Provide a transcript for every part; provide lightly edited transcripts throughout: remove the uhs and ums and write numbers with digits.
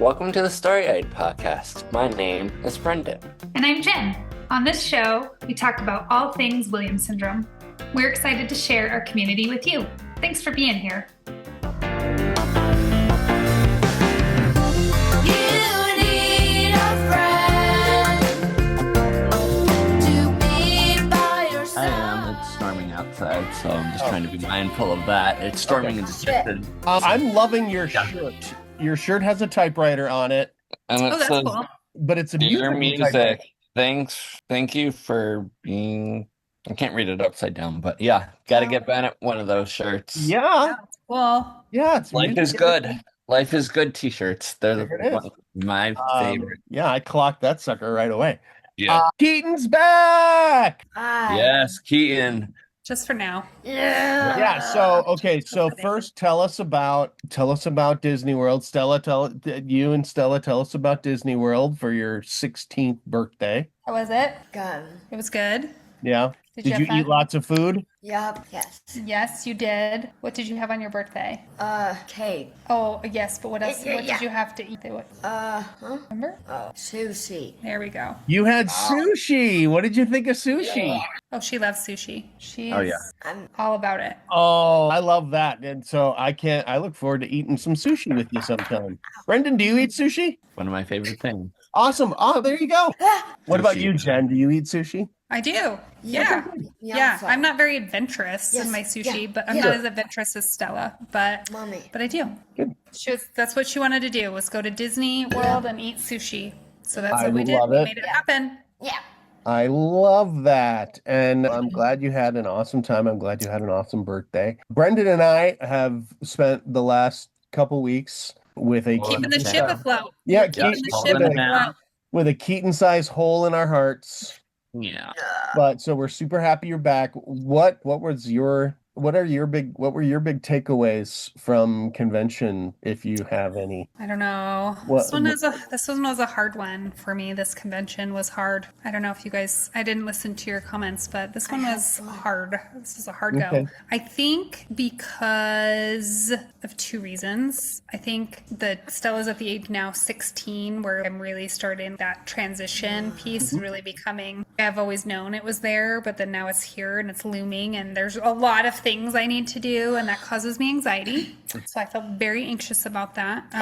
Welcome to the Story-Eyed Podcast. My name is Brendan. And I'm Jen. On this show, we talk about all things Williams syndrome. We're excited to share our community with you. Thanks for being here. Outside, so I'm just trying to be mindful of that. It's storming and shifted. I'm loving your shirt. Your shirt has a typewriter on it. And it that's says, cool. But it's a Dear music typewriter. Thank you for being... I can't read it upside down, but yeah, gotta get Bennett one of those shirts. Yeah. Well, yeah, it's Life is good. Life is good t-shirts. They're my favorite. Yeah, I clocked that sucker right away. Yeah. Keaton's back. Yes, Keaton. Just for now. Yeah. So first, tell us about Disney World. You and Stella tell us about Disney World for your 16th birthday. How was it? Good. It was good. Yeah. Did you eat lots of food? Yep. Yes. Yes, you did. What did you have on your birthday? Cake. Oh, yes, but what else? What did you have to eat? Remember? Sushi. There we go. You had sushi. What did you think of sushi? Oh, she loves sushi. She's I'm all about it. Oh, I love that. And so I look forward to eating some sushi with you sometime. Brendan, do you eat sushi? One of my favorite things. Awesome. Oh, there you go. What about you, Jen? Do you eat sushi? I do. Yeah. I'm not very adventurous in my sushi, but I'm not as adventurous as Stella. But I do. Good. That's what she wanted to do, was go to Disney World and eat sushi. So that's what we did. love We it. made it happen. Yeah. I love that. And I'm glad you had an awesome time. I'm glad you had an awesome birthday. Brendan and I have spent the last couple weeks with a Keeping the ship afloat. Yeah, Keeping the ship afloat. with a Keaton-sized hole in our hearts. Yeah. But so we're super happy you're back. What were your big takeaways from convention, if you have any? I don't know. This one was a hard one for me. This convention was hard. I don't know if you guys, I didn't listen to your comments, but this one was hard. This was a hard go. I think because of two reasons. I think that Stella's at the age now 16 where I'm really starting that transition piece and really becoming, I've always known it was there, but then now it's here and it's looming and there's a lot of things I need to do, and that causes me anxiety. So I felt very anxious about that.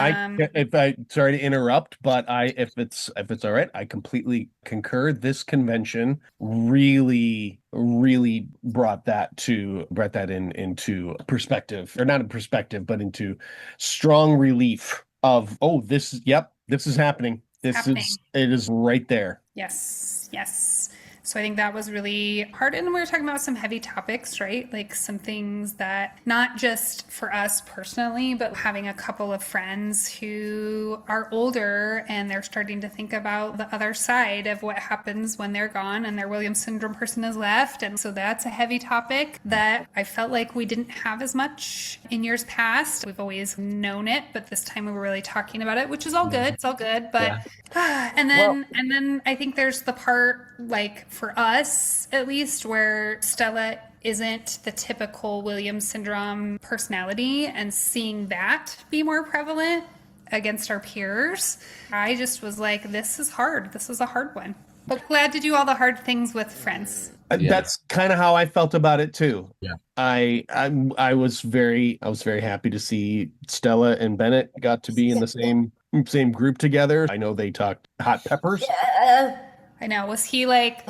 Sorry to interrupt, but if it's all right, I completely concur. This convention really brought that into perspective, or not in perspective, but into strong relief of, this is happening. It is right there. Yes. So I think that was really hard. And we were talking about some heavy topics, right? Like some things that not just for us personally, but having a couple of friends who are older and they're starting to think about the other side of what happens when they're gone and their Williams syndrome person is left. And so that's a heavy topic that I felt like we didn't have as much in years past. We've always known it, but this time we were really talking about it, which is all good. It's all good. But and then I think there's the part, like for us at least, where Stella isn't the typical Williams syndrome personality, and seeing that be more prevalent against our peers, I just was like, this is hard. This is a hard one. But glad to do all the hard things with friends. That's kind of how I felt about it too. Yeah. I was very happy to see Stella and Bennett got to be in the same group together. I know they talked hot peppers. Yeah. I know. Was he like,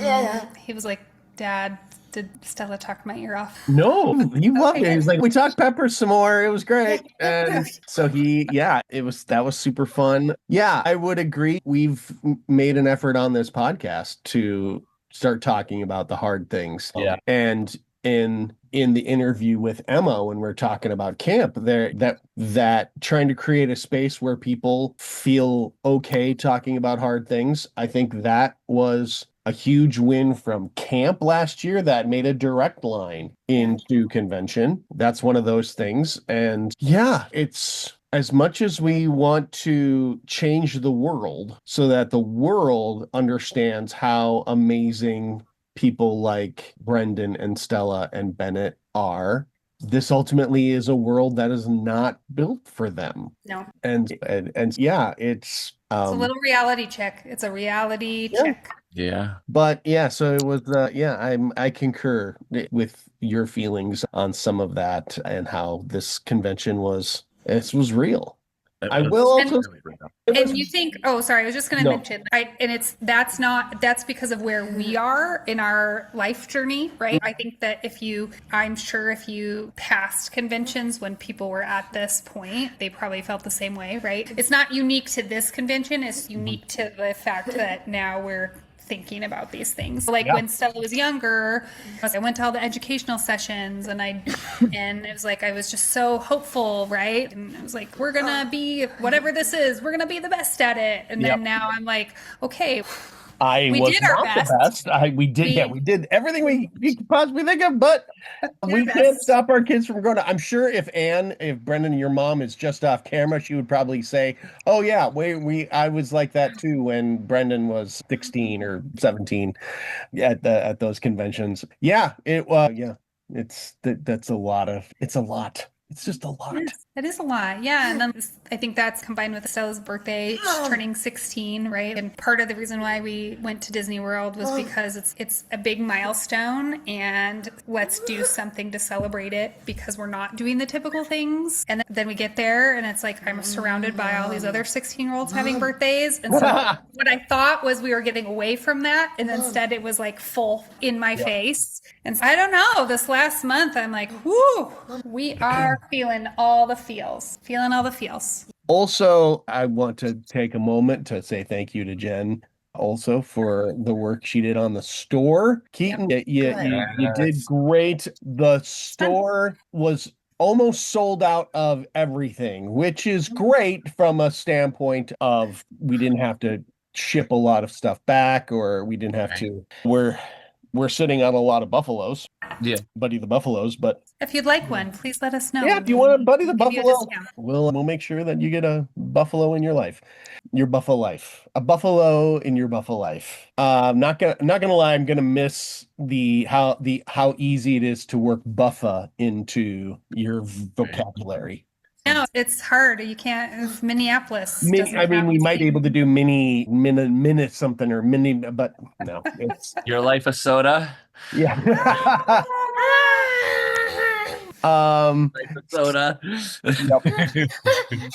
he was like, Dad, did Stella talk my ear off? No, he loved it. He was like, we talked peppers some more. It was great. And so that was super fun. Yeah, I would agree. We've made an effort on this podcast to start talking about the hard things. Yeah. And in the interview with Emma, when we're talking about camp, that trying to create a space where people feel okay talking about hard things, I think that was a huge win from camp last year that made a direct line into convention. That's one of those things. And yeah, it's as much as we want to change the world so that the world understands how amazing people like Brendan and Stella and Bennett are, this ultimately is a world that is not built for them. No, And yeah, it's it's a little reality check. It's a reality yeah. check. Yeah. But yeah, so it was yeah, I concur with your feelings on some of that and how this convention was real. I will And also it was And you think, oh, sorry, I was just going to no. mention, that's because of where we are in our life journey, right? I think that I'm sure if you passed conventions when people were at this point, they probably felt the same way, right? It's not unique to this convention, it's unique to the fact that now we're thinking about these things. Like Yeah. when Stella was younger, I went to all the educational sessions and it was like I was just so hopeful, right? And it was like, we're gonna be whatever this is, we're gonna be the best at it. And Yep. then now I'm like, okay, I we was did our not best. the best. We did everything we could possibly think of, but we Our can't best. stop our kids from growing up. I'm sure if Brendan, your mom is just off camera, she would probably say, "Oh yeah, I was like that too when Brendan was 16 or 17 at those conventions." Yeah, yeah, that's a lot of it's a lot. It's just a lot. It is a lot, yeah. And then I think that's combined with Stella's birthday. She's turning 16, right? And part of the reason why we went to Disney World was because it's a big milestone, and let's do something to celebrate it because we're not doing the typical things. And then we get there, and it's like I'm surrounded by all these other 16-year-olds having birthdays, and so what I thought was we were getting away from that, and instead it was like full in my face. And so I don't know. This last month, I'm like, whoo, we are feeling all the feels. Feeling all the feels. Also, I want to take a moment to say thank you to Jen also for the work she did on the store. Keaton, you did Yes. great. The store was almost sold out of everything, which is great from a standpoint of we didn't have to ship a lot of stuff back, or we didn't have Right. to. We're sitting on a lot of buffaloes, Yeah. Buddy the Buffaloes, but If you'd like one, please let us know. yeah, if you want to Buddy the We'll give you a Buffalo, discount. we'll make sure that you get a buffalo in your life, your buffalo life, a buffalo in your buffalo life. I'm not gonna lie, I'm gonna miss how easy it is to work buffa into your vocabulary. No, it's hard. You can't. Minneapolis doesn't I mean, have we the might be same- able to do minute something or mini, but no, it's Your life of soda. yeah. Life of soda.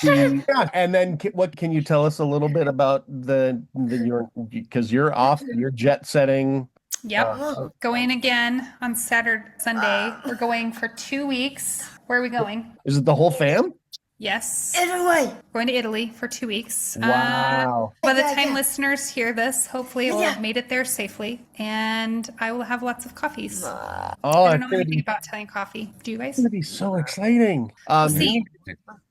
Yeah, and then what can you tell us a little bit about your because you're off, you're jet setting. Yep. Going again on Sunday. We're going for 2 weeks. Where are we going? Is it the whole fam? Yes. Italy. Going to Italy for 2 weeks. Wow. By the Yeah, time yeah. listeners hear this, hopefully it will Yeah. have made it there safely, and I will have lots of coffees. Oh, I it's don't know gonna anything be, about Italian coffee. Do you guys? gonna be so exciting. See.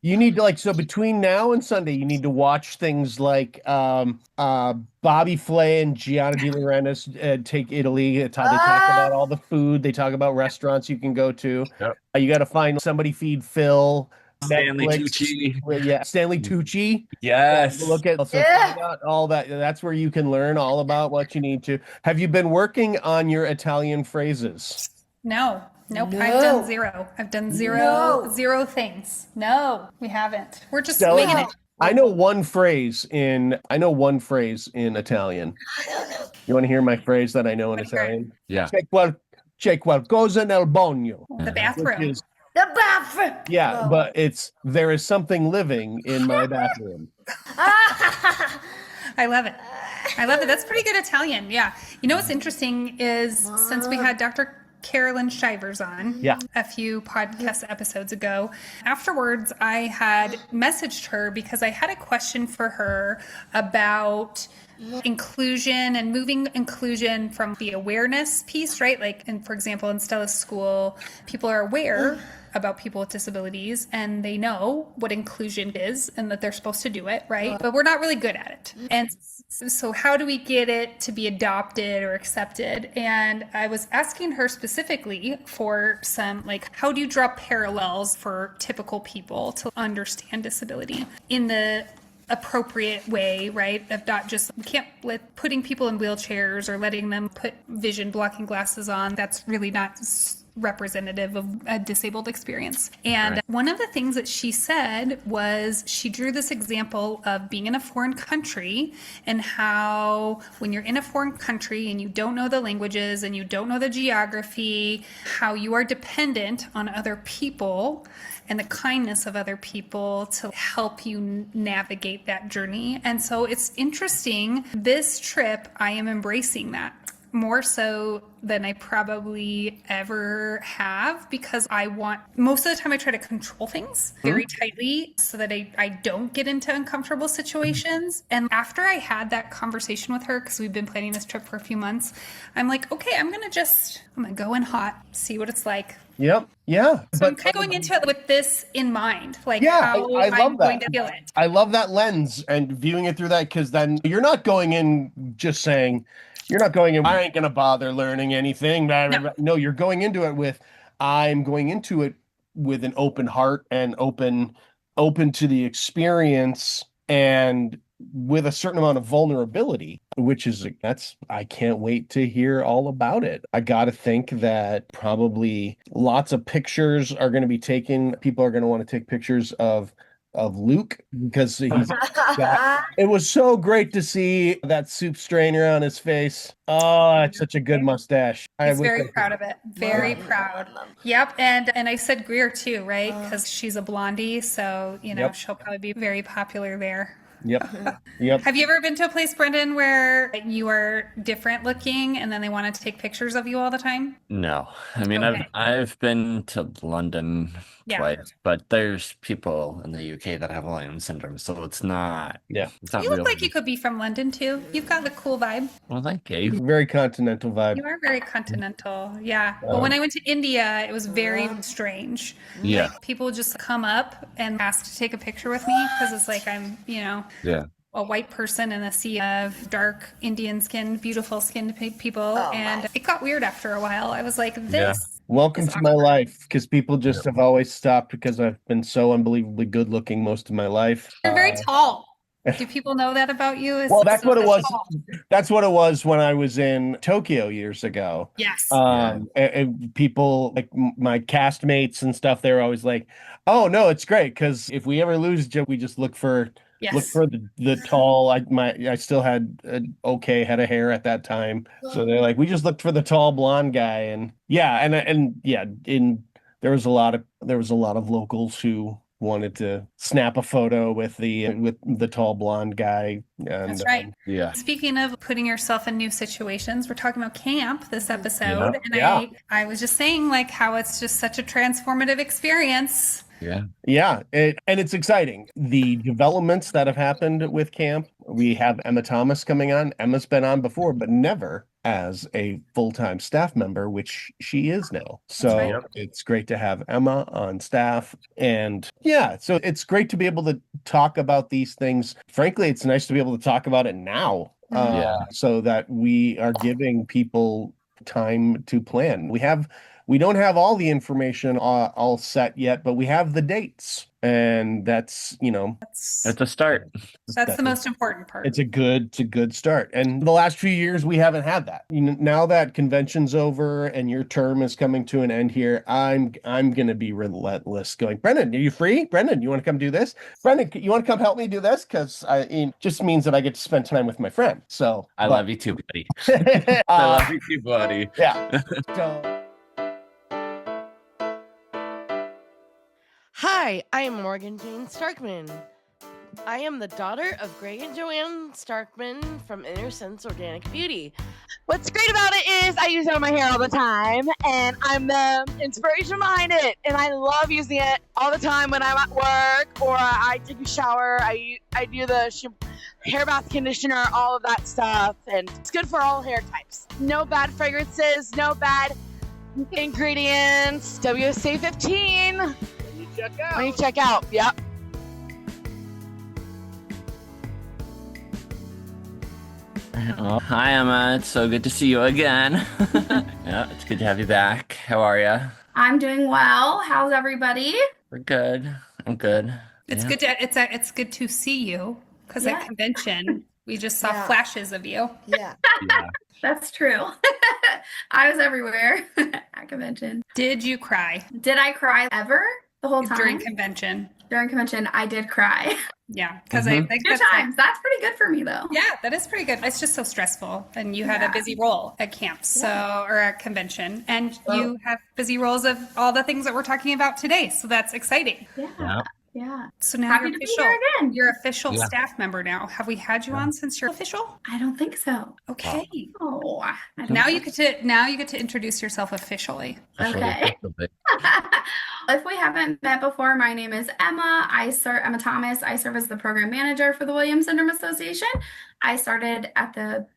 You need to so between now and Sunday, you need to watch things like Bobby Flay and Gianna De Laurentiis take Italy. It's how they talk about all the food. They talk about restaurants you can go to. Yep. You got to find Somebody Feed Phil. Stanley Netflix. Tucci. Well, yeah, Stanley Tucci. Yes. Look at also find out all that. That's where you can learn all about what you need to. Have you been working on your Italian phrases? No. Nope. No. I've done zero. I've done No. zero things. No, we haven't. We're just Stella? winging it. I know one phrase in Italian. You want to hear my phrase that I know in Let me hear it. Italian? Yeah. C'è qualcosa nel bagno. The Which bathroom. is The bathroom. yeah, No. but it's there is something living in my bathroom. I love it. I love it. That's pretty good Italian. Yeah. You know what's interesting is since we had Dr. Carolyn Shivers on Yeah. a few podcast episodes ago, afterwards I had messaged her because I had a question for her about inclusion and moving inclusion from the awareness piece, right? Like, and for example, in Stella's school, people are aware about people with disabilities and they know what inclusion is and that they're supposed to do it, right? But we're not really good at it. And so how do we get it to be adopted or accepted? And I was asking her specifically for some, like, how do you draw parallels for typical people to understand disability in the appropriate way, right? Of not just, we can't let putting people in wheelchairs or letting them put vision blocking glasses on. That's really not representative of a disabled experience. And Right. one of the things that she said was she drew this example of being in a foreign country and how when you're in a foreign country and you don't know the languages and you don't know the geography, how you are dependent on other people and the kindness of other people to help you navigate that journey. And so it's interesting. This trip, I am embracing that more so than I probably ever have, because I want, most of the time I try to control things very tightly so that I don't get into uncomfortable situations. And after I had that conversation with her, because we've been planning this trip for a few months, I'm like, okay, I'm going to go in hot, see what it's like. Yep. Yeah. So I'm kind of going into it with this in mind, like Yeah, how I love I'm going that. to feel it. I love that lens and viewing it through that, because then you're not going in just saying, you're not going in, I ain't gonna bother learning anything. No. No, you're going into it with, I'm going into it with an open heart and open to the experience, and with a certain amount of vulnerability, which is I can't wait to hear all about it. I gotta think that probably lots of pictures are going to be taken. People are going to want to take pictures of Luke, because it was so great to see that soup strainer on his face. Oh, it's such a good mustache. He's very proud of it. Very Love, proud. love, love. Yep. And I said Greer too, right? Because she's a blondie. So, Yep. she'll probably be very popular there. Yep. Yep. Have you ever been to a place, Brendan, where you are different looking and then they wanted to take pictures of you all the time? No, I mean Okay. I've been to London Yeah. twice, but there's people in the UK that have Williams syndrome, so it's not. Yeah. It's not You look really. like you could be from London too. You've got a cool vibe. Well, thank you. Very continental vibe. You are very continental. Yeah. But when I went to India, it was very strange. Yeah. Like people would just come up and ask to take a picture with me because it's like I'm, Yeah. a white person in a sea of dark Indian skinned, beautiful skinned people. Oh, and my. it got weird after a while. I was like, this. Welcome is to my awkward. life, because people just have always stopped because I've been so unbelievably good looking most of my life. You're very tall. Do people know that about you? Well, that's So what it was. tall. That's what it was when I was in Tokyo years ago. Yes. And people like my castmates and stuff, they were always like, "Oh no, it's great, because if we ever lose you, we just look for Yes. the tall." I still had an okay head of hair at that time, so they're like, "We just looked for the tall blonde guy." And yeah, and yeah, there was a lot of locals who wanted to snap a photo with the tall blonde guy. And That's right. Yeah. Speaking of putting yourself in new situations, we're talking about camp this episode. And Yeah. I was just saying like how it's just such a transformative experience. Yeah. Yeah, and it's exciting. The developments that have happened with camp. We have Emma Thomas coming on. Emma's been on before, but never as a full-time staff member, which she is now. So right. it's great to have Emma on staff. And yeah, so it's great to be able to talk about these things. Frankly, it's nice to be able to talk about it now, Yeah. so that we are giving people time to plan. We don't have all the information all set yet, but we have the dates, and that's It's a start. That's the most important part. it's a good start. And the last few years we haven't had that. Now that convention's over and your term is coming to an end here, I'm gonna be relentless. Going, Brendan, are you free? Brendan, you want to come do this? Brendan, you want to come help me do this? Because it just means that I get to spend time with my friend. So I love you too, buddy. I uh, love you too, buddy. yeah. So. Hi, I am Morgan Jane Starkman. I am the daughter of Greg and Joanne Starkman from Inner Sense Organic Beauty. What's great about it is I use it on my hair all the time, and I'm the inspiration behind it, and I love using it all the time when I'm at work or I take a shower. I do the hair bath conditioner, all of that stuff, and it's good for all hair types. No bad fragrances, no bad ingredients. WSA 15 when you check out. Yep. Oh, hi, Emma. It's so good to see you again. Yeah, it's good to have you back. How are you? I'm doing well. How's everybody? We're good. I'm good. It's Yeah. good to it's good to see you because Yeah. at convention We just saw Yeah. flashes of you. Yeah. Yeah. That's true. I was everywhere at convention. Did you cry Did I cry ever the whole time? during convention? During convention, I did cry. Yeah, because I Mhm. think Good that's times. That's pretty good for me, though. yeah, that is pretty good. It's just so stressful, and you had a Yeah. busy role at camp, or at convention, and Well- you have busy roles of all the things that we're talking about today. So that's exciting. Yeah. Yeah. Yeah. So now Happy you're to be official. here again. You're official Yeah. staff member now. Have we had you Yeah. on since you're official? I don't think so. Okay. Oh. I don't Now know. you get to introduce yourself officially. Okay. If we haven't met before, my name is Emma. Emma Thomas. I serve as the program manager for the Williams Syndrome Association. I started at the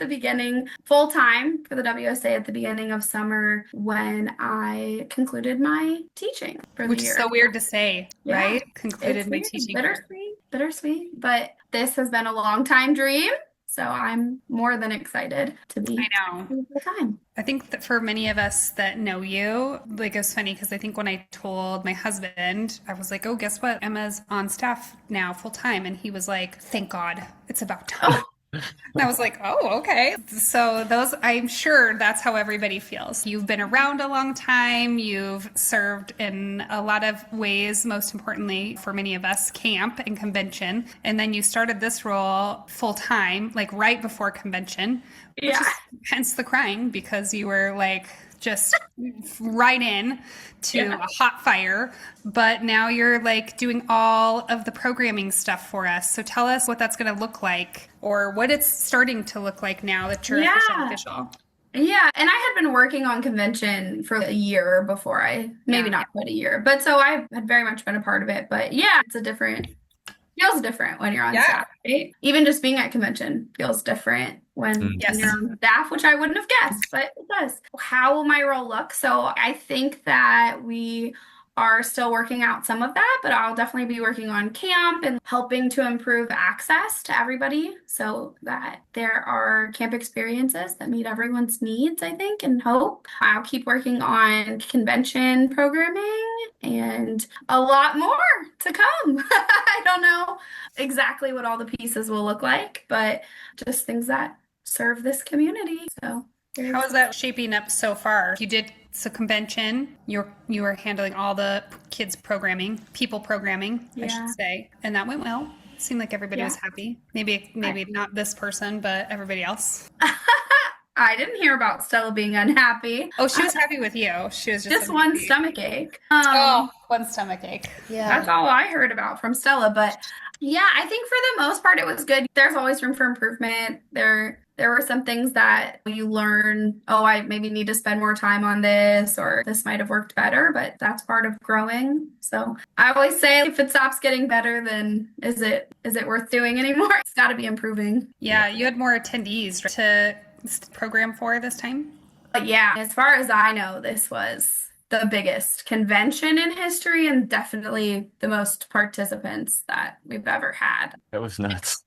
beginning full time for the WSA at the beginning of summer when I concluded my teaching for Which the year. is so weird to say, Yeah. right? Concluded It's my weird, teaching year. bittersweet. But this has been a long time dream, so I'm more than excited to be I know. full time. I think that for many of us that know you, like it's funny because I think when I told my husband, I was like, "Oh, guess what? Emma's on staff now full time," and he was like, "Thank God, it's about time." And I was like, "Oh, okay." So I'm sure that's how everybody feels. You've been around a long time. You've served in a lot of ways. Most importantly, for many of us, camp and convention, and then you started this role full time, like right before convention. Which Yeah. is hence the crying, because you were like just right in to a hot fire, but now you're like doing all of the programming stuff for us. So tell us what that's going to look like, or what it's starting to look like now that you're official. Yeah, and I had been working on convention for a year before maybe Yeah. not quite a year, but so I had very much been a part of it. But yeah, feels different when you're on Yeah. staff, right? Even just being at convention feels different when Yes. you're on staff, which I wouldn't have guessed, but it does. How will my role look? So I think that we are still working out some of that, but I'll definitely be working on camp and helping to improve access to everybody so that there are camp experiences that meet everyone's needs, I think, and hope. I'll keep working on convention programming and a lot more to come. I don't know exactly what all the pieces will look like, but just things that serve this community. So How is that shaping up so far? You did convention. You were handling all the kids programming, people programming, I should say, and that went well. Seemed like everybody was happy. Maybe not this person, but everybody else. I didn't hear about Stella being unhappy. Oh, she was happy with you. She was Just one stomach ache. One stomach ache. Yeah. That's all I heard about from Stella. But yeah, I think for the most part it was good. There's always room for improvement. There were some things that you learn, oh, I maybe need to spend more time on this, or this might have worked better, but that's part of growing. So I always say if it stops getting better, then is it worth doing anymore? It's got to be improving. Yeah, you had more attendees to program for this time. But yeah, as far as I know, this was the biggest convention in history and definitely the most participants that we've ever had. That was nuts.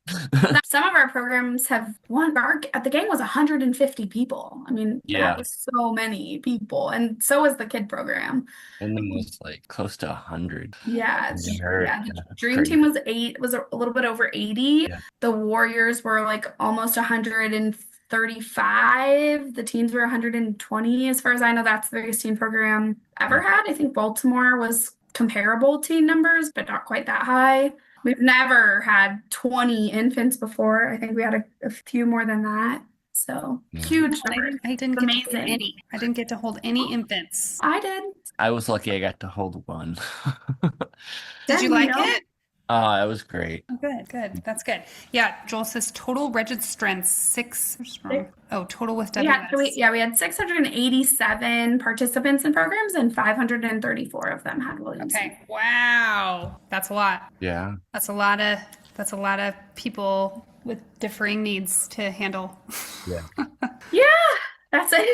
Some of our programs have the gang was 150 people. I mean, that was so many people. And so was the kid program. And then was like close to 100. Yeah. Yeah, The Dream Team was a little bit over 80. Yeah. The Warriors were like almost 135. The teens were 120. As far as I know, that's the biggest teen program ever had. I think Baltimore was comparable teen numbers, but not quite that high. We've never had 20 infants before. I think we had a few more than that. So huge numbers. I didn't get to hold Amazing. any. I didn't get to hold any infants. I did. I was lucky I got to hold one. Did you like it? It was great. Oh, good. That's good. Yeah, Joel says total registrants 6. Oh, total with WS. We had 687 participants in programs, and 534 of them had Williams. Okay. Wow. That's a lot. Yeah. That's a lot of people with differing needs to handle. Yeah. Yeah, that's it.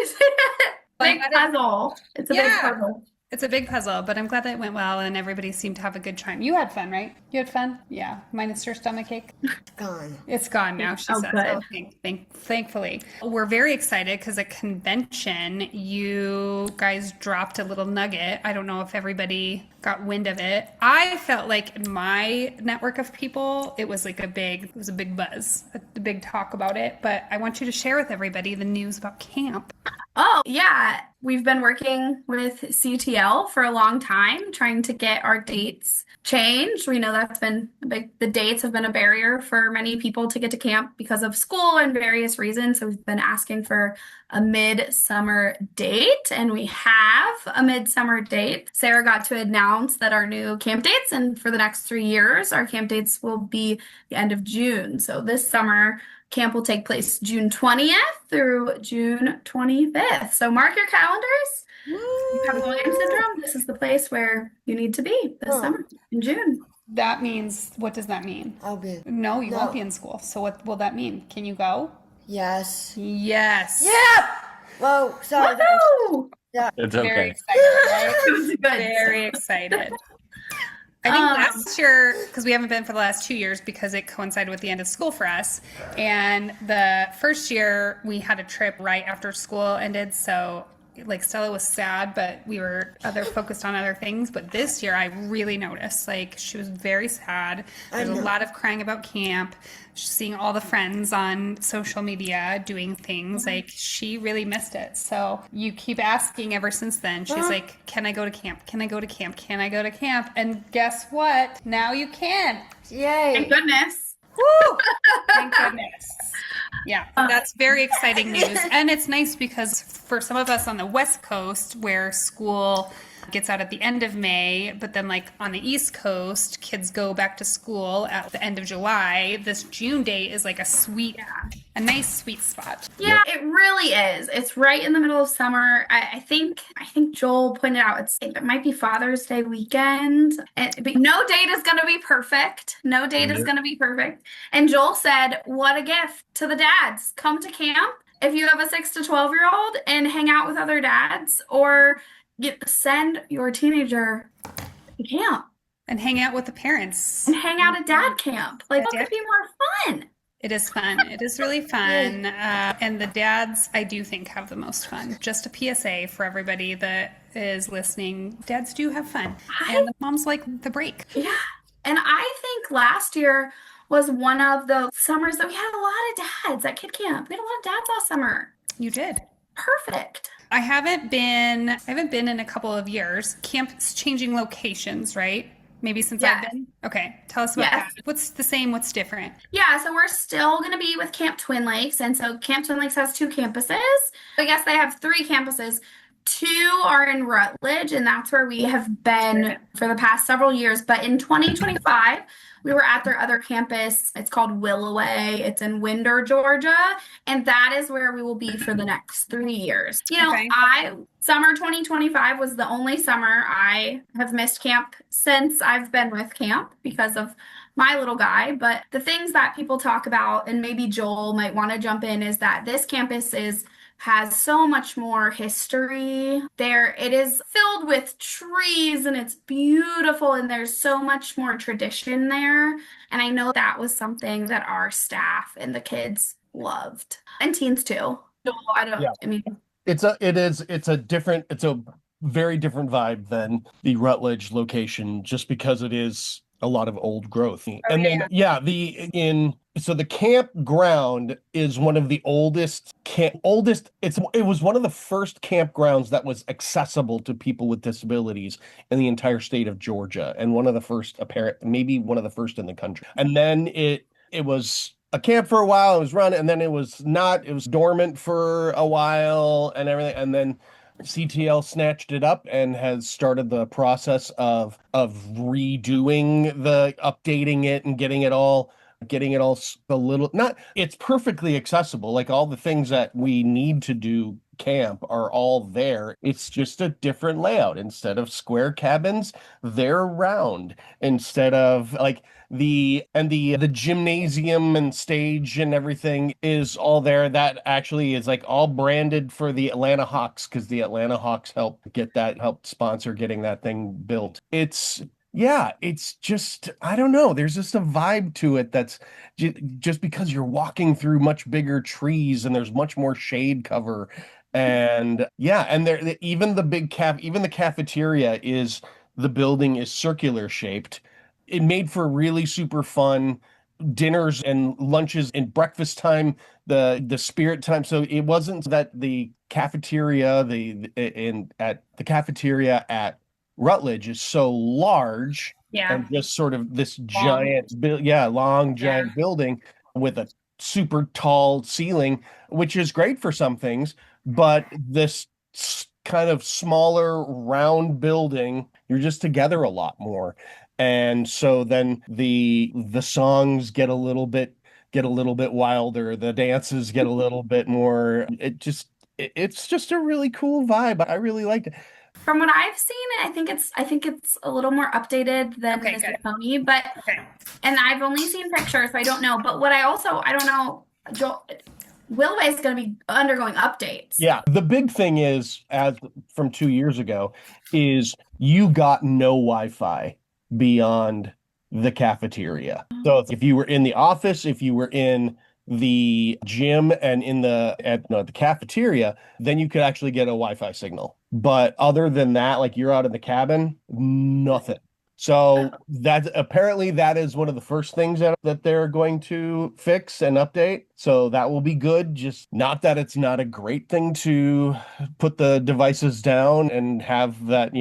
Big Like, puzzle. It's a big Yeah. puzzle. It's a big puzzle, but I'm glad that it went well and everybody seemed to have a good time. You had fun, right? You had fun? Yeah. Minus your stomach ache. Gone. It's gone now, she Oh, says. good. Oh, thankfully. We're very excited because at convention, you guys dropped a little nugget. I don't know if everybody got wind of it. I felt like in my network of people, it was a big buzz, a big talk about it. But I want you to share with everybody the news about camp. Oh, yeah. We've been working with CTL for a long time, trying to get our dates changed. We know that's been the dates have been a barrier for many people to get to camp because of school and various reasons. So we've been asking for a midsummer date, and we have a midsummer date. Sarah got to announce that our new camp dates, and for the next 3 years, our camp dates will be the end of June. So this summer, camp will take place June 20th through June 25th. So mark your calendars. You have Williams syndrome. This is the place where you need to be this summer in June. That means, what does that mean? I'll be. No, you No. won't be in school. So what will that mean? Can you go? Yes. Yes. Yep. Whoa, sorry. Woo! It's Very okay. excited, right? It was good. Very excited. I think last year, because we haven't been for the last 2 years because it coincided with the end of school for us. And the first year we had a trip right after school ended. So Stella was sad, but we were focused on other things. But this year I really noticed, she was very sad. There's a lot of crying about camp, seeing all the friends on social media doing things. She really missed it. So you keep asking ever since then. She's like, can I go to camp? Can I go to camp? Can I go to camp? And guess what? Now you can. Yay. Thank goodness. Woo! Thank goodness. Yeah, that's very exciting news. And it's nice because for some of us on the West Coast where school gets out at the end of May, but then on the East Coast, kids go back to school at the end of July. This June date is a nice sweet spot. Yeah, it really is. It's right in the middle of summer. I think Joel pointed out it might be Father's Day weekend. But no date is going to be perfect. No date is going to be perfect. And Joel said, what a gift to the dads. Come to camp if you have a 6 to 12-year-old and hang out with other dads, or send your teenager to camp. And hang out with the parents. And hang out at dad camp. What could be more fun? It is fun. It is really fun. And the dads, I do think, have the most fun. Just a PSA for everybody that is listening. Dads do have fun. And the moms like the break. Yeah. And I think last year was one of the summers that we had a lot of dads at Kid Camp. We had a lot of dads last summer. You did. Perfect. I haven't been in a couple of years. Camp's changing locations, right? Maybe since I've been? Okay, tell us about that. What's the same? What's different? Yeah, so we're still going to be with Camp Twin Lakes. And so Camp Twin Lakes has 2 campuses. I guess they have 3 campuses. 2 are in Rutledge, and that's where we have been for the past several years. But in 2025, we were at their other campus. It's called Willoway. It's in Winder, Georgia. And that is where we will be for the next 3 years. Summer 2025 was the only summer I have missed camp since I've been with camp because of my little guy. But the things that people talk about, and maybe Joel might want to jump in, is that this campus has so much more history. It is filled with trees and it's beautiful, and there's so much more tradition there. And I know that was something that our staff and the kids loved, and teens too. So it's a very different vibe than the Rutledge location, just because it is a lot of old growth. So the campground is one of the oldest. It was one of the first campgrounds that was accessible to people with disabilities in the entire state of Georgia, and one of the first maybe one of the first in the country. And then it was a camp for a while. It was run, and then it was dormant for a while and everything. And then CTL snatched it up and has started the process of updating it and getting it all getting it all a little, not, it's perfectly accessible. Like all the things that we need to do camp are all there. It's just a different layout. Instead of square cabins, they're round. Instead of like the gymnasium and stage and everything is all there. That actually is like all branded for the Atlanta Hawks because the Atlanta Hawks helped sponsor getting that thing built. Yeah, it's just, I don't know. There's just a vibe to it that's just because you're walking through much bigger trees and there's much more shade cover. And yeah, and there even even the cafeteria the building is circular shaped. It made for really super fun dinners and lunches and breakfast time, the spirit time. So it wasn't that the cafeteria, the cafeteria at Rutledge is so large Yeah. and just sort of this Long. long Yeah. giant building with a super tall ceiling, which is great for some things, but this kind of smaller round building, you're just together a lot more. And so then the songs get a little bit wilder, the dances get a little bit more. It's just a really cool vibe. I really liked it. From what I've seen, I think it's a little more updated than Okay, Miss good. Tony, but Okay. and I've only seen pictures, so I don't know. But what I don't know, Joel, Willoway is going to be undergoing updates. Yeah, the big thing is, as from 2 years ago, is you got no Wi-Fi beyond the cafeteria. So if you were in the office, if you were in the gym and the cafeteria, then you could actually get a Wi-Fi signal. But other than that, like you're out in the cabin, nothing. So that is one of the first things that they're going to fix and update. So that will be good. Just not that it's not a great thing to put the devices down and have that,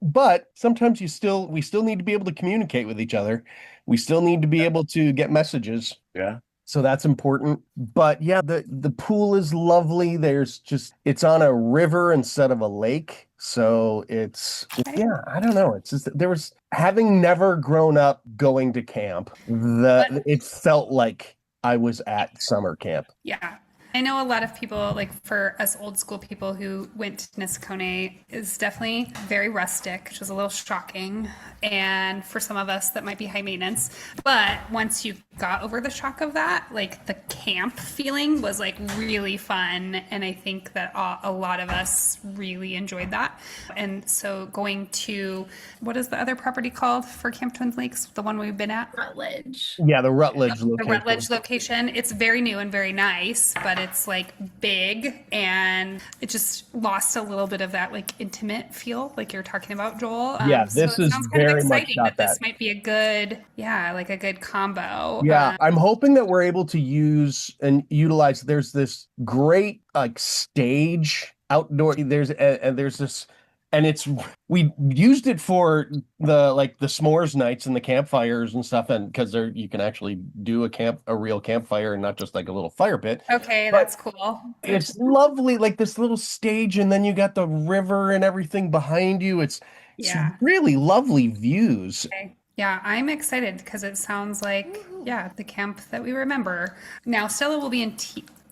but sometimes we still need to be able to communicate with each other. We still need to be able to get messages. Yeah. So that's important. But yeah, the pool is lovely. It's on a river instead of a lake. So I don't know. It's just having never grown up going to camp, it felt like I was at summer camp. Yeah. I know a lot of people, like for us old school people who went to Nisqually, is definitely very rustic, which is a little shocking. And for some of us, that might be high maintenance. But once you got over the shock of that, like the camp feeling was like really fun. And I think that a lot of us really enjoyed that. And so going to, what is the other property called for Camp Twin Lakes? The one we've been at? Rutledge. Yeah, the Rutledge The location. Rutledge location. It's very new and very nice, but it's like big and it just lost a little bit of that like intimate feel like you're talking about, Joel. Yeah, so this it is sounds kind of very much exciting not that this that. might be a good, like a good combo. Yeah, I'm hoping that we're able to use and utilize. There's this great like stage outdoor. There's this, and we used it for the s'mores nights and the campfires and stuff, and because you can actually do a real campfire and not just like a little fire pit. Okay, But that's cool. it's lovely, like this little stage, and then you got the river and everything behind you. It's Yeah. really lovely views. Okay. Yeah, I'm excited because it sounds like, the camp that we remember. Now, Stella will be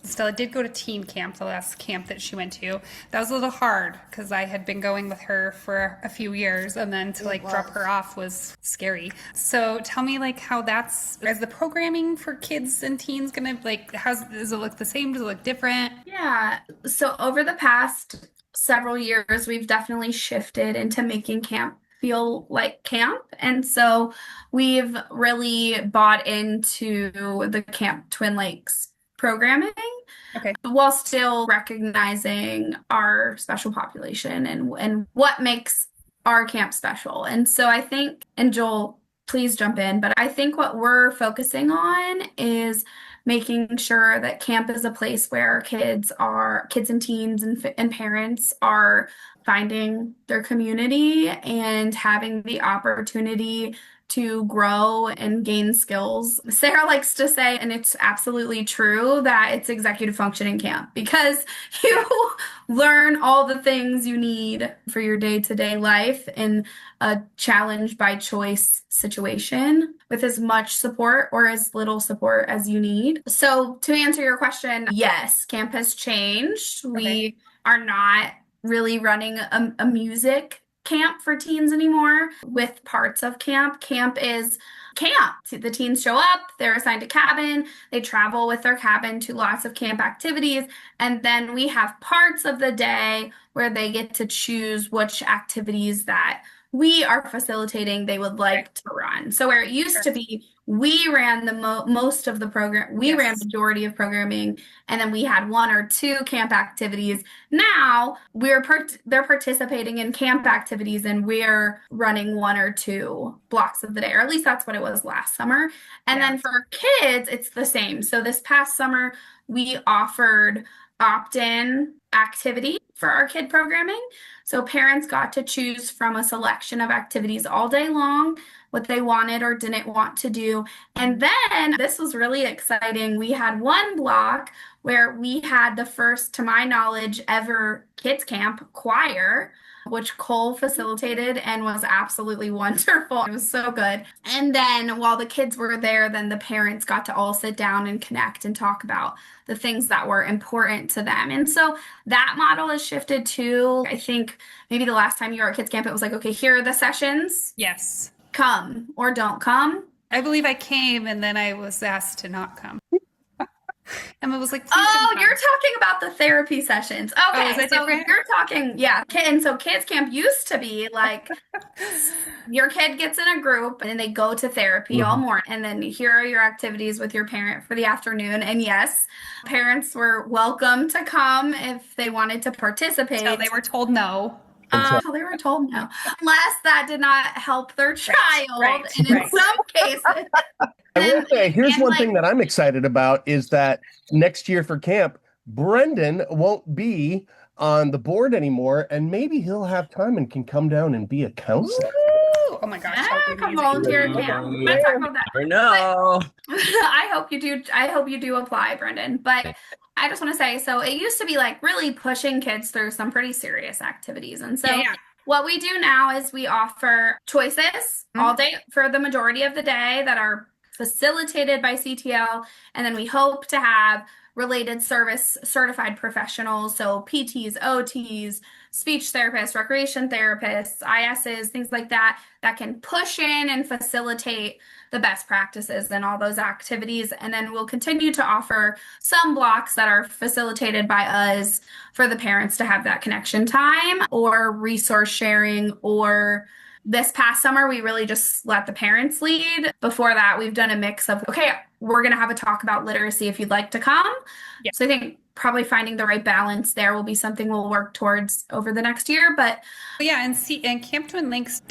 Stella did go to teen camp, the last camp that she went to. That was a little hard because I had been going with her for a few years, and then to drop her off was scary. So tell me how is the programming for kids and teens gonna does it look the same? Does it look different? Yeah. So over the past several years, we've definitely shifted into making camp feel like camp. And so we've really bought into the Camp Twin Lakes programming. Okay. While still recognizing our special population and what makes our camp special. And so I think, and Joel, please jump in, but I think what we're focusing on is making sure that camp is a place where kids and teens and parents are finding their community and having the opportunity to grow and gain skills. Sarah likes to say, and it's absolutely true, that it's executive functioning camp because you learn all the things you need for your day-to-day life in a challenge by choice situation with as much support or as little support as you need. So to answer your question, yes, camp has changed. We are not really running a music camp for teens anymore with parts of camp. Camp is camp. The teens show up, they're assigned a cabin, they travel with their cabin to lots of camp activities, and then we have parts of the day where they get to choose which activities that we are facilitating they would like to run. So where it used to be, we ran the most of the program, we ran majority of programming, and then we had 1 or 2 camp activities. Now they're participating in camp activities and we're running 1 or 2 blocks of the day, or at least that's what it was last summer. And then for kids, it's the same. So this past summer, we offered opt-in activity for our kid programming. So parents got to choose from a selection of activities all day long, what they wanted or didn't want to do. And then this was really exciting. We had 1 block where we had the first, to my knowledge, ever kids camp choir, which Cole facilitated and was absolutely wonderful. It was so good. And then while the kids were there, then the parents got to all sit down and connect and talk about the things that were important to them. And so that model has shifted too. I think maybe the last time you were at kids camp, it was like, okay, here are the sessions. Yes. Come or don't come. I believe I came and then I was asked to not come. Emma was like, oh, you're talking about the therapy sessions. Okay, is it so different? you're talking, yeah. And so kids camp used to be like your kid gets in a group and they go to therapy all morning. And then here are your activities with your parent for the afternoon. And yes, parents were welcome to come if they wanted to participate. So they were told no. They were told no, unless that did not help their child. And in some cases, I will say, here's one thing that I'm excited about is that next year for camp, Brendan won't be on the board anymore, and maybe he'll have time and can come down and be a counselor. Ooh, oh my gosh. come volunteer at camp. Let's talk about that. Never know. I hope you do. I hope you do apply, Brendan. But I just want to say, so it used to be like really pushing kids through some pretty serious activities. And so what we do now is we offer choices all day for the majority of the day that are facilitated by CTL. And then we hope to have related service certified professionals. So PTs, OTs, speech therapists, recreation therapists, ISs, things like that, that can push in and facilitate the best practices in all those activities. And then we'll continue to offer some blocks that are facilitated by us for the parents to have that connection time or resource sharing. Or this past summer, we really just let the parents lead. Before that, we've done a mix of, okay, we're going to have a talk about literacy if you'd like to come. So I think probably finding the right balance there will be something we'll work towards over the next year. But and Camp Twin Links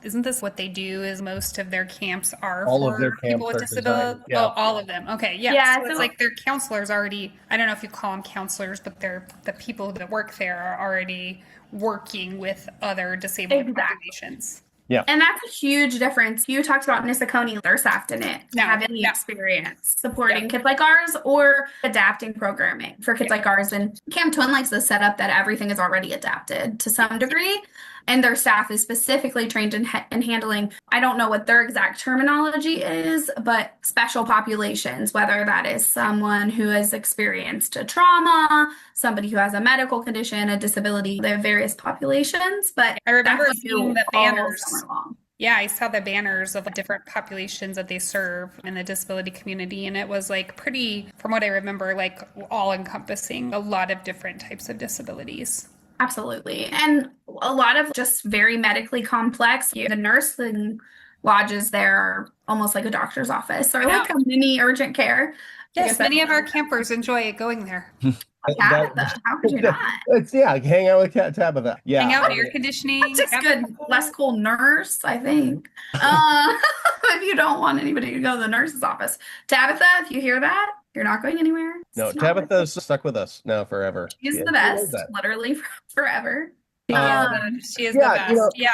isn't this what they do is most of their camps are All for of their camps people with are disabilities? designed, Oh, all of them. Okay. Yeah. Yeah, So it's so- like their counselors already, I don't know if you call them counselors, but the people that work there are already working with other disabled populations. Yeah. And that's a huge difference. You talked about Nisakoni, their staff didn't have any experience supporting kids like ours or adapting programming for kids like ours. And Camp Twin likes the setup that everything is already adapted to some degree. And their staff is specifically trained in handling, I don't know what their exact terminology is, but special populations, whether that is someone who has experienced a trauma, somebody who has a medical condition, a disability. They have various populations, but I remember that's what we seeing do the all banners. summer long. Yeah, I saw the banners of different populations that they serve in the disability community. And it was like pretty, from what I remember, like all encompassing a lot of different types of disabilities. Absolutely. And a lot of just very medically complex. The nursing lodges there are almost like a doctor's office or like a mini urgent care. Yes, many of our campers enjoy going there. Tabitha, how could you not? It's hang out with Tabitha. Yeah. Hang out in air conditioning. Just good, less cool nurse, I think. If you don't want anybody to go to the nurse's office. Tabitha, if you hear that, you're not going anywhere. No, It's not Tabitha's stuck with us now forever. She's Yeah, the she knows best, that. literally forever. She is the Yeah, best. Yeah.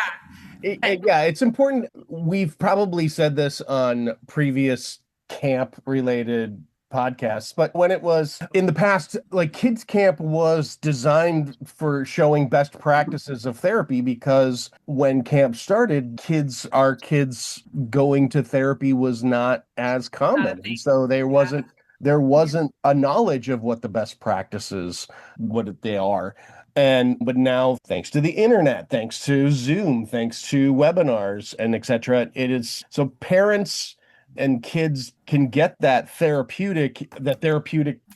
yeah, it's important. We've probably said this on previous camp related podcasts, but when it was in the past, like kids camp was designed for showing best practices of therapy because when camp started, our kids going to therapy was not as common. And so there wasn't a knowledge of what the best practices, what they are. But now, thanks to the internet, thanks to Zoom, thanks to webinars and etc., it is so parents and kids can get that therapeutic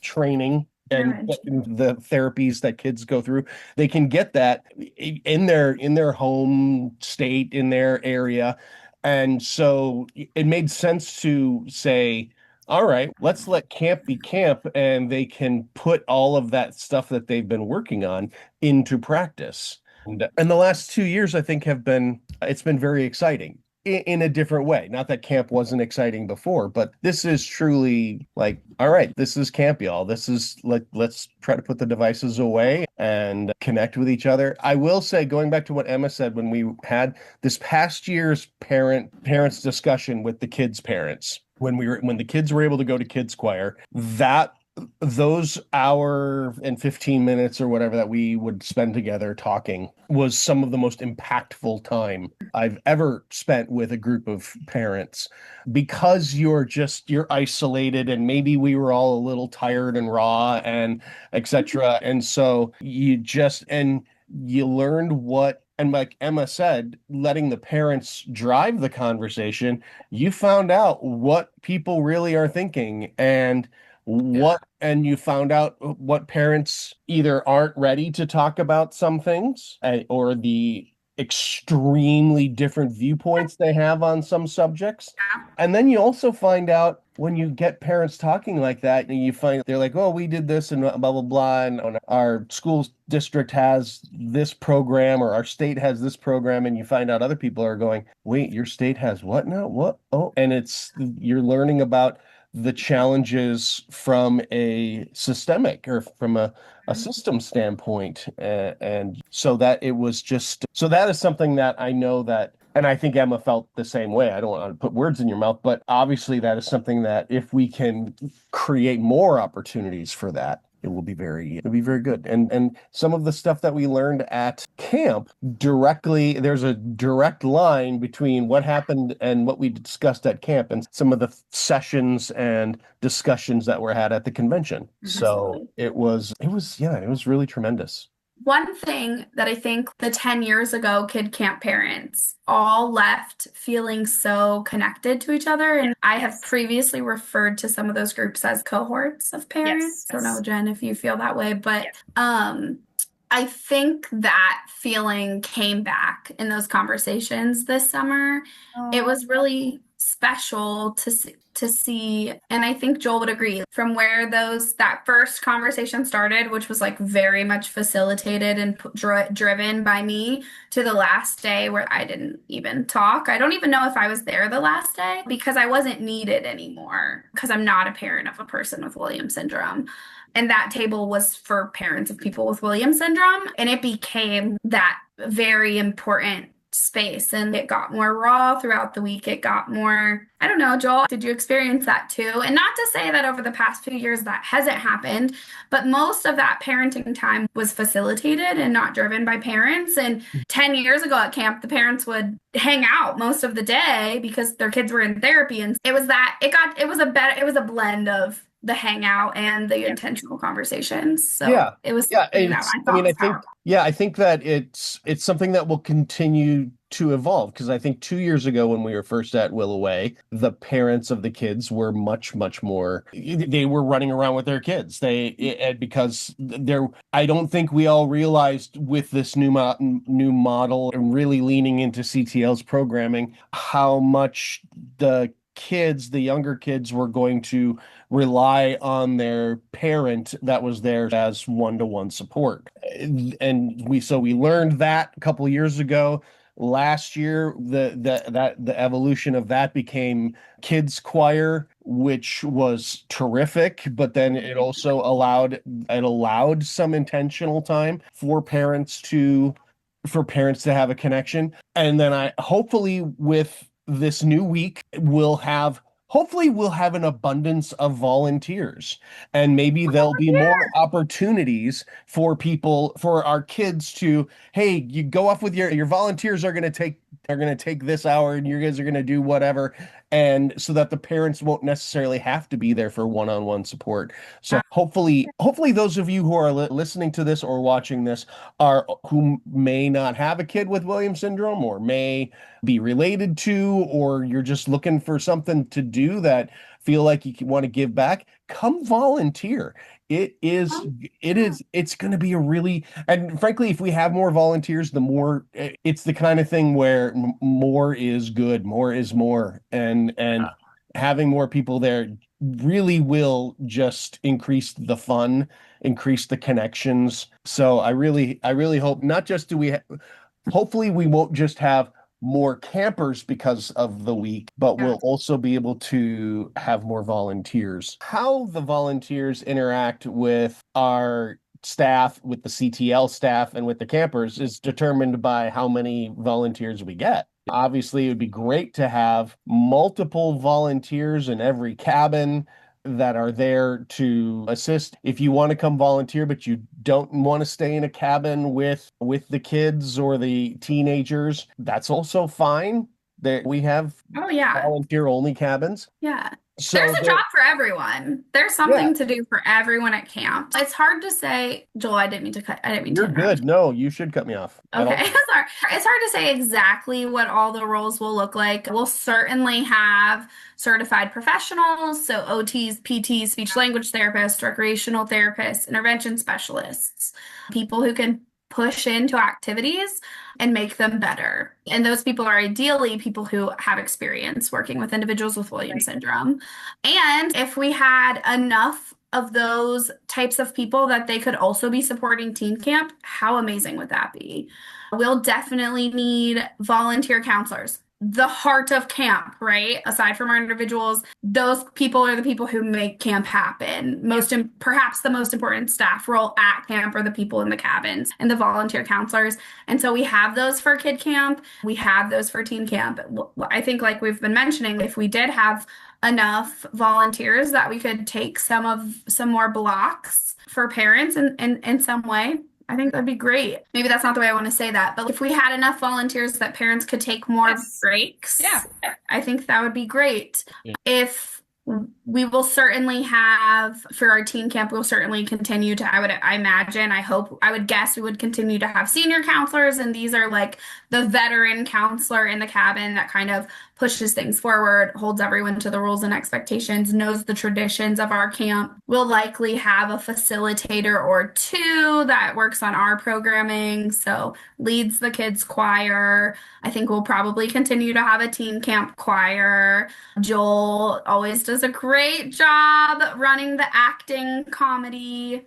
training and the therapies that kids go through. They can get that in their home state, in their area. And so it made sense to say, all right, let's let camp be camp, and they can put all of that stuff that they've been working on into practice. And the last 2 years, I think, it's been very exciting in a different way. Not that camp wasn't exciting before, but this is truly like, all right, this is camp, y'all. This is like, let's try to put the devices away and connect with each other. I will say, going back to what Emma said, when we had this past year's parents discussion with the kids' parents, when the kids were able to go to kids choir, that those hour and 15 minutes or whatever that we would spend together talking was some of the most impactful time I've ever spent with a group of parents, because you're isolated, and maybe we were all a little tired and raw and etc. And so you learned and like Emma said, letting the parents drive the conversation, you found out what people really are thinking, and you found out what parents either aren't ready to talk about some things, or the extremely different viewpoints they have on some subjects. And then you also find out, when you get parents talking like that, and you find they're like, oh, we did this and blah, blah, blah, and our school district has this program, or our state has this program, and you find out other people are going, wait, your state has what now? What? Oh, and you're learning about the challenges from a systemic, or from a system standpoint. And so that is something that I know that, and I think Emma felt the same way. I don't want to put words in your mouth, but obviously that is something that, if we can create more opportunities for that, it'll be very good. And some of the stuff that we learned at camp, there's a direct line between what happened and what we discussed at camp, and some of the sessions and discussions that were had at the convention. So it was really tremendous. One thing that I think the 10 years ago kid camp parents all left feeling so connected to each other. And I have previously referred to some of those groups as cohorts of parents. I don't know, Jen, if you feel that way, but I think that feeling came back in those conversations this summer. It was really special to see, and I think Joel would agree, from where that first conversation started, which was like very much facilitated and driven by me, to the last day where I didn't even talk. I don't even know if I was there the last day, because I wasn't needed anymore, because I'm not a parent of a person with Williams syndrome. And that table was for parents of people with Williams syndrome. And it became that very important space, and it got more raw throughout the week. It got more, I don't know, Joel, did you experience that too? And not to say that over the past few years that hasn't happened, but most of that parenting time was facilitated and not driven by parents. And 10 years ago at camp, the parents would hang out most of the day because their kids were in therapy. And it was a blend of the hangout and the intentional conversations. So it was, I think that it's something that will continue to evolve, because I think 2 years ago, when we were first at Willow Way, the parents of the kids were much, much more, they were running around with their kids. Because I don't think we all realized, with this new model and really leaning into CTL's programming, how much the younger kids were going to rely on their parent that was there as one-to-one support. And we learned that a couple of years ago. Last year, the evolution of that became kids choir, which was terrific, but then it also allowed some intentional time for parents to for parents to have a connection. And then I hopefully with this new week, hopefully we'll have an abundance of volunteers, and maybe there'll be more opportunities for people, for our kids to, hey, you go off with your volunteers are going to take this hour and you guys are going to do whatever, and so that the parents won't necessarily have to be there for one-on-one support. So hopefully those of you who are listening to this or watching this are who may not have a kid with Williams syndrome or may be related to, or you're just looking for something to do that feel like you want to give back, come volunteer. It's going to be a really, and frankly, if we have more volunteers, the more, it's the kind of thing where more is good, more is more. And having more people there really will just increase the fun, increase the connections. So I really hope not just hopefully we won't just have more campers because of the week, but we'll also be able to have more volunteers. How the volunteers interact with our staff, with the CTL staff, and with the campers is determined by how many volunteers we get. Obviously, it would be great to have multiple volunteers in every cabin that are there to assist. If you want to come volunteer, but you don't want to stay in a cabin with the kids or the teenagers, that's also fine. We have volunteer only cabins. Yeah. So There's a job for everyone. There's something to do for everyone at camp. It's hard to say, Joel, I didn't mean to You're interrupt. good. No, you should cut me off. Okay. It's hard to say exactly what all the roles will look like. We'll certainly have certified professionals, so OTs, PTs, speech language therapists, recreational therapists, intervention specialists, people who can push into activities and make them better. And those people are ideally people who have experience working with individuals with Williams syndrome. And if we had enough of those types of people that they could also be supporting teen camp, how amazing would that be? We'll definitely need volunteer counselors. The heart of camp, right? Aside from our individuals, those people are the people who make camp happen. Perhaps the most important staff role at camp are the people in the cabins and the volunteer counselors. And so we have those for kid camp. We have those for teen camp. I think, like we've been mentioning, if we did have enough volunteers that we could take some more blocks for parents in some way, I think that'd be great. Maybe that's not the way I want to say that, but if we had enough volunteers that parents could take more breaks, I think that would be great. Yeah. If we will certainly have for our teen camp, we'll certainly continue to, I would guess we would continue to have senior counselors, and these are like the veteran counselor in the cabin that kind of pushes things forward, holds everyone to the rules and expectations, knows the traditions of our camp. We'll likely have a facilitator or two that works on our programming, so leads the kids choir. I think we'll probably continue to have a teen camp choir. Joel always does a great job running the acting comedy.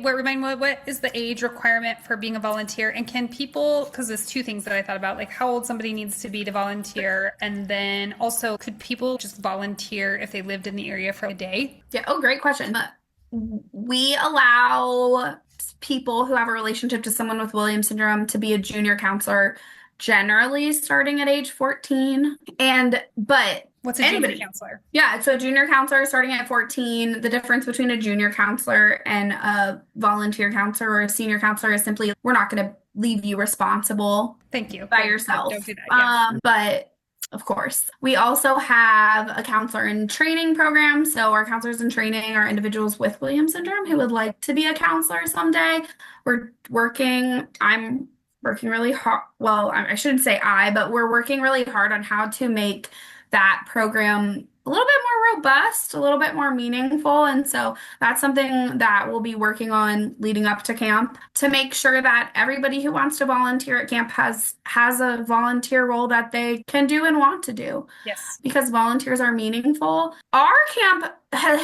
Remind me, what is the age requirement for being a volunteer? And can people, because there's two things that I thought about, like how old somebody needs to be to volunteer, and then also could people just volunteer if they lived in the area for a day? Yeah. Oh, great question. We allow people who have a relationship to someone with Williams syndrome to be a junior counselor, generally starting at age 14. But what's a junior counselor? Yeah, so a junior counselor starting at 14. The difference between a junior counselor and a volunteer counselor or a senior counselor is simply we're not going to leave you responsible. Thank you. By yourself. Don't do that. Yes. But of course, we also have a counselor in training program. So our counselors in training are individuals with Williams syndrome who would like to be a counselor someday. I'm working really hard. Well, I shouldn't say but we're working really hard on how to make that program a little bit more robust, a little bit more meaningful. And so that's something that we'll be working on leading up to camp to make sure that everybody who wants to volunteer at camp has a volunteer role that they can do and want to do. Yes. Because volunteers are meaningful. Our camp,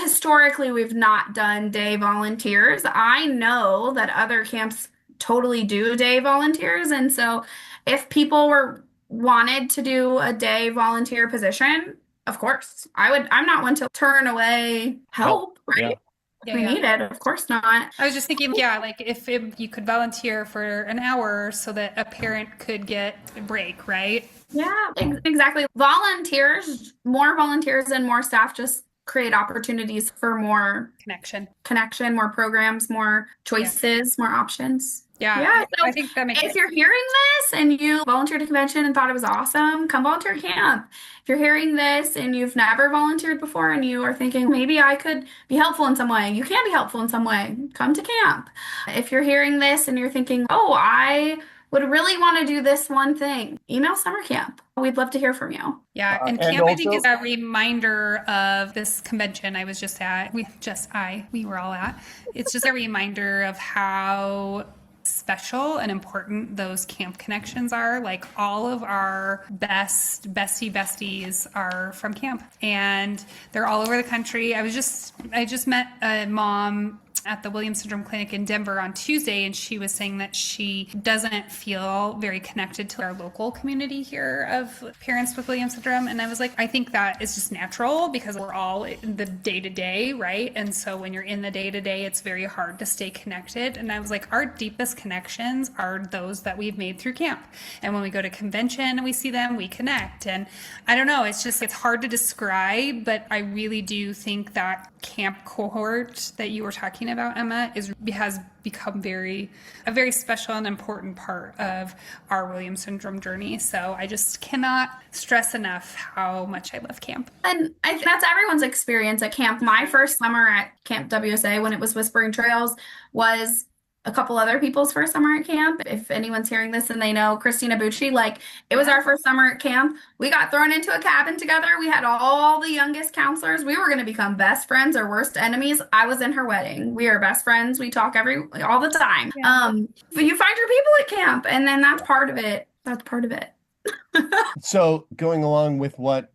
historically, we've not done day volunteers. I know that other camps totally do day volunteers. And so if people wanted to do a day volunteer position, of course, I'm not one to turn away help, right? Yeah, we yeah. need it. Of course not. I was just thinking, yeah, like if you could volunteer for an hour so that a parent could get a break, right? Yeah, exactly. More volunteers and more staff just create opportunities for more connection, more programs, more choices, more options. Yeah, Yeah. So I think that makes if sense. you're hearing this and you volunteered at convention and thought it was awesome, come volunteer at camp. If you're hearing this and you've never volunteered before and you are thinking, maybe I could be helpful in some way, you can be helpful in some way, come to camp. If you're hearing this and you're thinking, oh, I would really want to do this one thing, email summer camp. We'd love to hear from you. Yeah, and and camp I think is also- a reminder of this convention I was just at. We were all at. It's just a reminder of how special and important those camp connections are. Like all of our besties are from camp, and they're all over the country. I just met a mom at the Williams Syndrome Clinic in Denver on Tuesday, and she was saying that she doesn't feel very connected to our local community here of parents with Williams Syndrome. And I was like, I think that is just natural because we're all in the day to day, right? And so when you're in the day to day, it's very hard to stay connected. And I was like, our deepest connections are those that we've made through camp. And when we go to convention and we see them, we connect. And I don't know, it's hard to describe, but I really do think that camp cohort that you were talking about, Emma, has become a very special and important part of our Williams syndrome journey. So I just cannot stress enough how much I love camp. And I think that's everyone's experience at camp. My first summer at Camp WSA, when it was Whispering Trails, was a couple other people's first summer at camp. If anyone's hearing this and they know Christina Bucci, like it was our first summer at camp. We got thrown into a cabin together. We had all the youngest counselors. We were going to become best friends or worst enemies. I was in her wedding. We are best friends. We talk all the time. Yeah. But you find your people at camp, and then that's part of it. That's part of it. So going along with what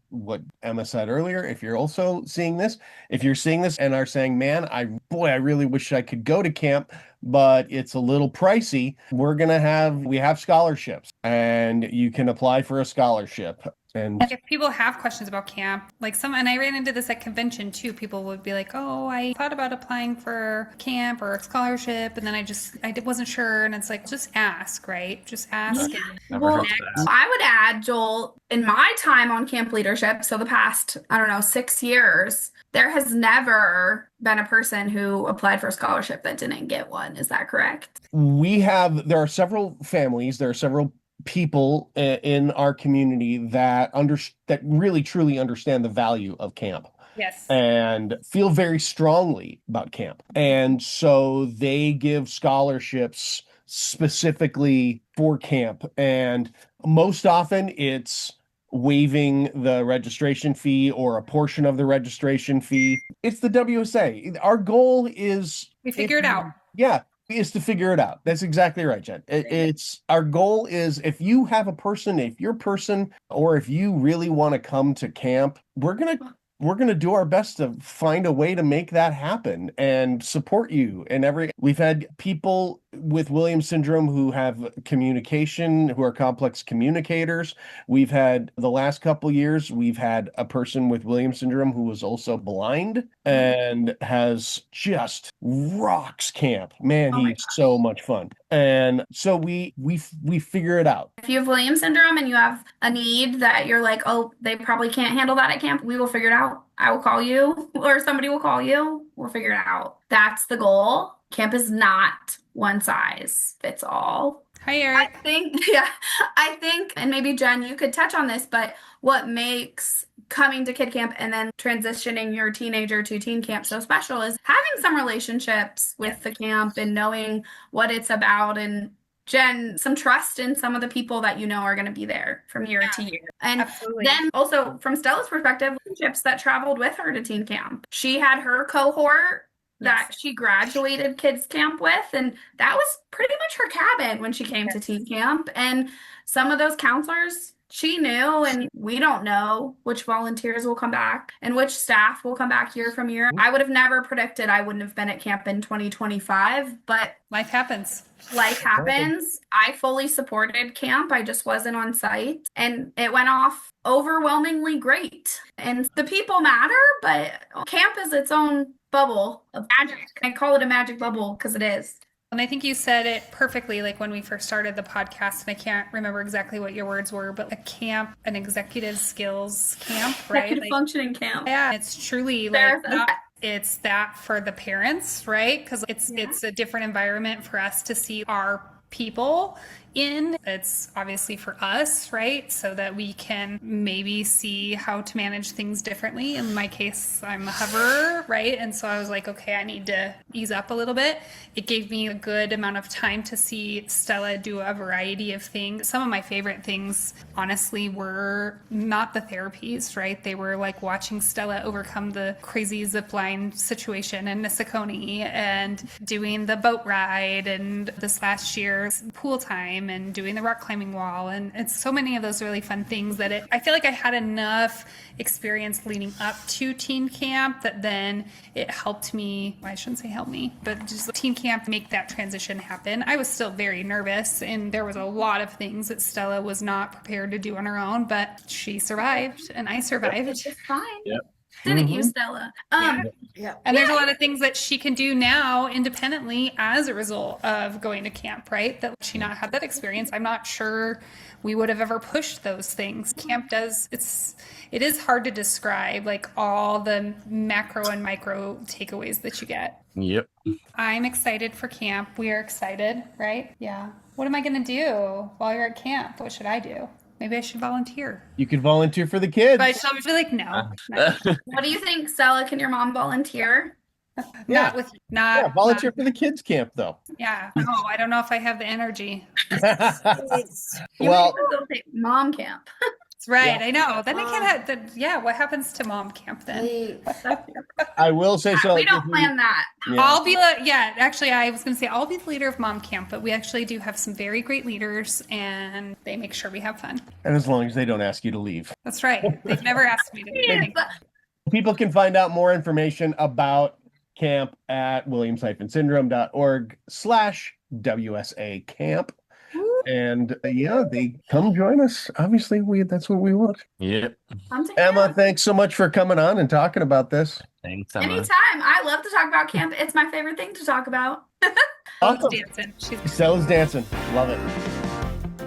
Emma said earlier, if you're also seeing this, and are saying, man, I really wish I could go to camp, but it's a little pricey. We have scholarships, and you can apply for a scholarship. And if people have questions about camp, and I ran into this at convention too, people would be like, oh, I thought about applying for camp or a scholarship, and then I wasn't sure. And it's like, just ask, right? Just ask. Yeah. Never Well, hurts to ask. I would add, Joel, in my time on camp leadership, so the past, 6 years, there has never been a person who applied for a scholarship that didn't get one. Is that correct? there are several families, there are several people in our community that really truly understand the value of camp. Yes. And feel very strongly about camp. And so they give scholarships specifically for camp. And most often it's waiving the registration fee or a portion of the registration fee. It's the WSA. Our goal is We figure it out. Yeah, is to figure it out. That's exactly right, Jen. It's our goal is if you're a person, or if you really want to come to camp, we're gonna do our best to find a way to make that happen and support you. We've had people with Williams syndrome who have who are complex communicators. We've had the last couple years, we've had a person with Williams syndrome who was also blind and has just rocks camp. Man, he's so much fun. And so we figure it out. If you have Williams syndrome and you have a need that you're like, oh, they probably can't handle that at camp, we will figure it out. I will call you, or somebody will call you. We'll figure it out. That's the goal. Camp is not one size fits all. Hi, Eric. I think, and maybe Jen, you could touch on this, but what makes coming to kid camp and then transitioning your teenager to teen camp so special is having some relationships with the camp and knowing what it's about, and Jen, some trust in some of the people that you know are going to be there from year to year. And Absolutely. then also from Stella's perspective, relationships that traveled with her to teen camp. She had her cohort that she graduated kids camp with, and that was pretty much her cabin when she came to teen camp. And some of those counselors she knew, and we don't know which volunteers will come back and which staff will come back year from year. I would have never predicted I wouldn't have been at camp in 2025, but life happens. Life happens. I fully supported camp. I just wasn't on site, and it went off overwhelmingly great. And the people matter, but camp is its own bubble of magic. I call it a magic bubble because it is. And I think you said it perfectly, like when we first started the podcast, and I can't remember exactly what your words were, but a camp, an executive skills camp, right? Executive Like, functioning camp. yeah, it's truly Sarah like says not, that. it's that for the parents, right? Because it's a different environment for us to see our people in. It's obviously for us, right? So that we can maybe see how to manage things differently. In my case, I'm a hoverer, right? And so I was like, okay, I need to ease up a little bit. It gave me a good amount of time to see Stella do a variety of things. Some of my favorite things, honestly, were not the therapies, right? They were like watching Stella overcome the crazy zipline situation in Nisakoni and doing the boat ride and this last year's pool time and doing the rock climbing wall. And it's so many of those really fun things that I feel like I had enough experience leading up to teen camp that then it helped me, well, I shouldn't say help me, but just teen camp make that transition happen. I was still very nervous and there was a lot of things that Stella was not prepared to do on her own, but she survived and I survived. It's fine. Yep. Didn't you, Stella? Yeah. And there's a lot of things that she can do now independently as a result of going to camp, right? That she not had that experience. I'm not sure we would have ever pushed those things. Camp does, it is hard to describe like all the macro and micro takeaways that you get. Yep. I'm excited for camp. We are excited, right? Yeah. What am I going to do while you're at camp? What should I do? Maybe I should volunteer. You could volunteer for the kids. But she'll be like, no. What do you think, Stella? Can your mom volunteer? Yeah. Not Volunteer for the kids camp though. Yeah. No, I don't know if I have the energy. It's, You Well, can facilitate mom camp. That's right. I know. Then I can't have, what happens to mom camp then? we, I will say so. We don't plan that. Yeah. I'll be actually, I was going to say I'll be the leader of mom camp, but we actually do have some very great leaders and they make sure we have fun. And as long as they don't ask you to leave. That's right. They've never asked me to do anything. People can find out more information about camp at williamssymphosyndrome.org/WSA camp. And they come join us. Obviously, that's what we want. Yep. Come to Emma, camp. thanks so much for coming on and talking about this. Thanks, Emma. Anytime. I love to talk about camp. It's my favorite thing to talk about. Awesome. Dancing. Stella's dancing. Love it.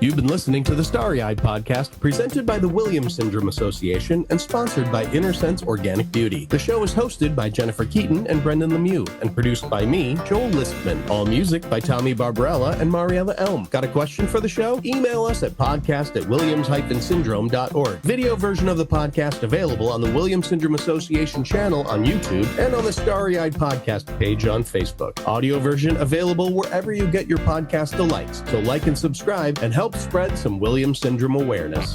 You've been listening to the Starry Eyed podcast, presented by the Williams Syndrome Association and sponsored by Inner Sense Organic Beauty. The show is hosted by Jennifer Keaton and Brendan Lemieux and produced by me, Joel Lispman. All music by Tommy Barbarella and Mariella Elm. Got a question for the show? Email us at podcast@williams-syndrome.org. Video version of the podcast available on the Williams Syndrome Association channel on YouTube and on the Starry Eyed podcast page on Facebook. Audio version available wherever you get your podcast delights. So like and subscribe and help spread some Williams Syndrome awareness.